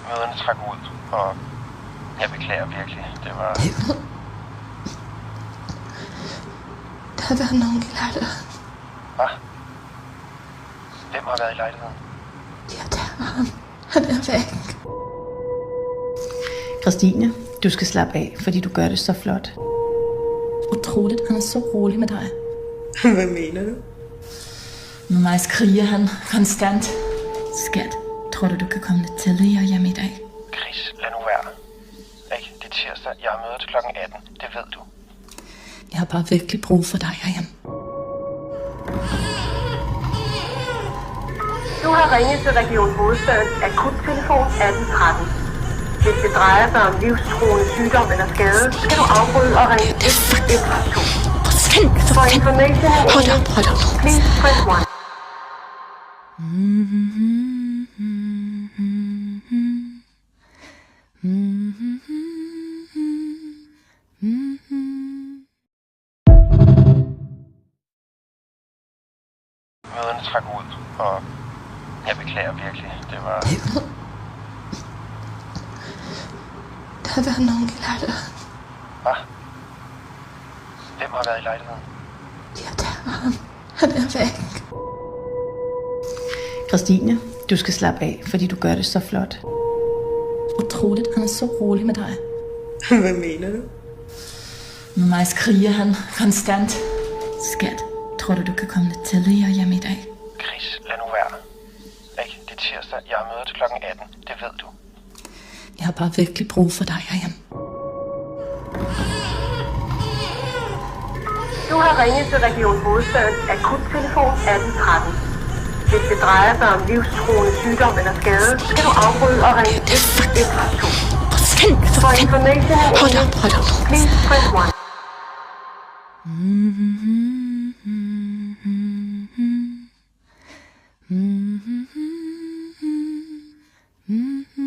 Møderne trak ud, og jeg beklager virkelig. Det var... Der har været nogen i lejligheden. Hvad? Hvem har været i lejligheden? Ja, der var han. Han er væk. Christine, du skal slappe af, fordi du gør det så flot. Utroligt, han er så rolig med dig. Hvad mener du? Med mig skriger han konstant. Skat, tror du kan komme lidt tidligere hjem i dag? Chris, lad nu være. Ikke? Det er tirsdag. Jeg har møde til klokken 18. Det ved du. Jeg har bare virkelig brug for dig herhjemme. Du har ringet til Region Hovedstadens akuttelefon 1813. Hvis det drejer sig om livstruende sygdom eller skade, skal du afbryde og ringe 112. For information and Hold op. please press 1. Møderne trak ud, og jeg beklager virkelig. Det var... Der har været nogen i lejligheden. Hvad? Hvem har været i lejligheden? Ja, der var han. Han er væk. Christine, du skal slappe af, fordi du gør det så flot. Utroligt, han er så rolig med dig. Hvad mener du? Med mig skriger han konstant. Skat, tror du kan komme lidt tidligere hjem i dag? Chris, lad nu være. Ikke? Det er tirsdag. Jeg har møde til klokken 18. Det ved du. Jeg har bare virkelig brug for dig herhjemme. Du har ringet til Region Hovedstadens akuttelefon 1813. Hvis det drejer sig om livstruende sygdom eller skade, skal du afbryde og ringe 112. For information and Hold op. please press 1. Mm-hmm.